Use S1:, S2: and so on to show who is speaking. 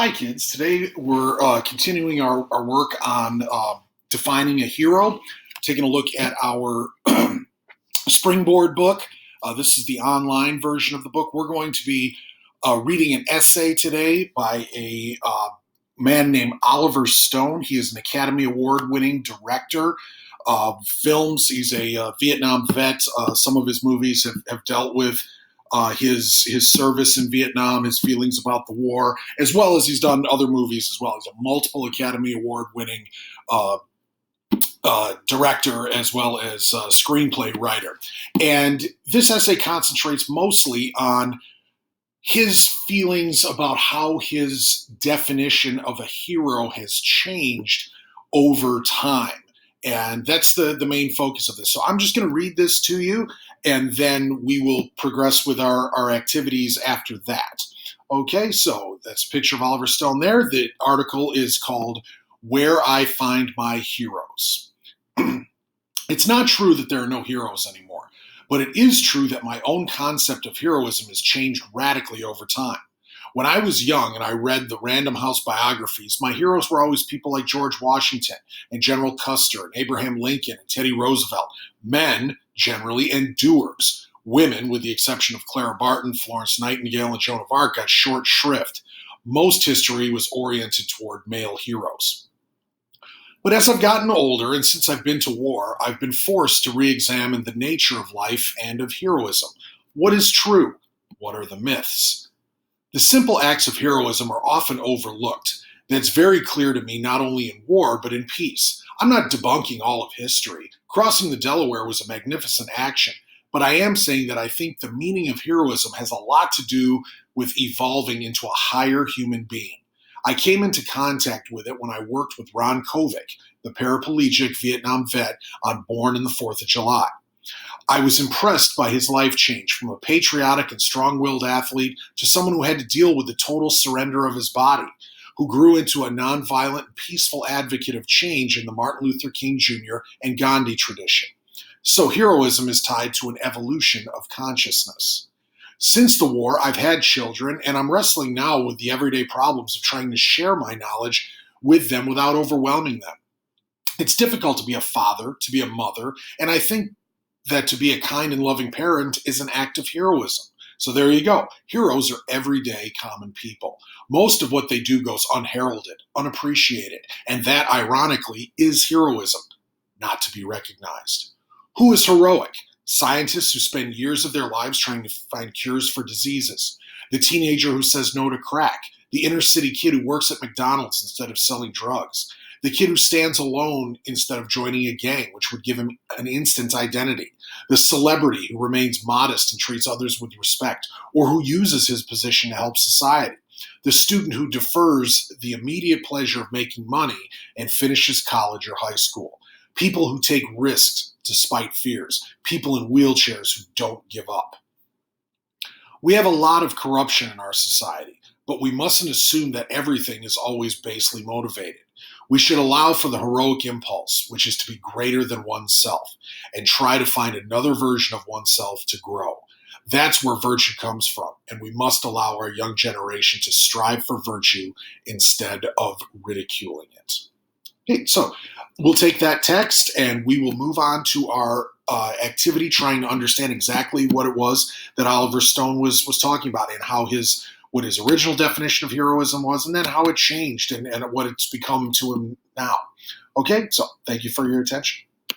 S1: Hi, kids. Today we're continuing our work on defining a hero, taking a look at our Springboard book. This is the online version of the book. We're going to be reading an essay today by a man named Oliver Stone. He is an Academy Award-winning director of films. He's a Vietnam vet. Some of his movies have dealt with his service in Vietnam, his feelings about the war, as well as he's done other movies as well. He's a multiple Academy Award-winning director as well as screenplay writer. And this essay concentrates mostly on his feelings about how his definition of a hero has changed over time. And that's the main focus of this. So I'm just going to read this to you, and then we will progress with our activities after that. Okay, so that's a picture of Oliver Stone there. The article is called Where I Find My Heroes. It's not true that there are no heroes anymore, but it is true that my own concept of heroism has changed radically over time. When I was young and I read the Random House biographies, my heroes were always people like George Washington and General Custer and Abraham Lincoln and Teddy Roosevelt. Men, generally, and doers. Women, with the exception of Clara Barton, Florence Nightingale, and Joan of Arc, got short shrift. Most history was oriented toward male heroes. But as I've gotten older, and since I've been to war, I've been forced to re-examine the nature of life and of heroism. What is true? What are the myths? The simple acts of heroism are often overlooked. That's very clear to me not only in war, but in peace. I'm not debunking all of history. Crossing the Delaware was a magnificent action, but I am saying that I think the meaning of heroism has a lot to do with evolving into a higher human being. I came into contact with it when I worked with Ron Kovic, the paraplegic Vietnam vet on Born in the 4th of July. I was impressed by his life change from a patriotic and strong-willed athlete to someone who had to deal with the total surrender of his body, who grew into a nonviolent and peaceful advocate of change in the Martin Luther King Jr. and Gandhi tradition. So heroism is tied to an evolution of consciousness. Since the war, I've had children, and I'm wrestling now with the everyday problems of trying to share my knowledge with them without overwhelming them. It's difficult to be a father, to be a mother, and I think that to be a kind and loving parent is an act of heroism. So there you go. Heroes are everyday common people. Most of what they do goes unheralded, unappreciated, and that, ironically, is heroism, not to be recognized. Who is heroic? Scientists who spend years of their lives trying to find cures for diseases. The teenager who says no to crack. The inner city kid who works at McDonald's instead of selling drugs. The kid who stands alone instead of joining a gang, which would give him an instant identity. The celebrity who remains modest and treats others with respect, or who uses his position to help society. The student who defers the immediate pleasure of making money and finishes college or high school. People who take risks despite fears. People in wheelchairs who don't give up. We have a lot of corruption in our society, but we mustn't assume that everything is always basely motivated. We should allow for the heroic impulse, which is to be greater than oneself, and try to find another version of oneself to grow. That's where virtue comes from, and we must allow our young generation to strive for virtue instead of ridiculing it. Okay, so we'll take that text and we will move on to our activity, trying to understand exactly what it was that Oliver Stone was talking about, and how what his original definition of heroism was, and then how it changed and what it's become to him now. Okay, so thank you for your attention.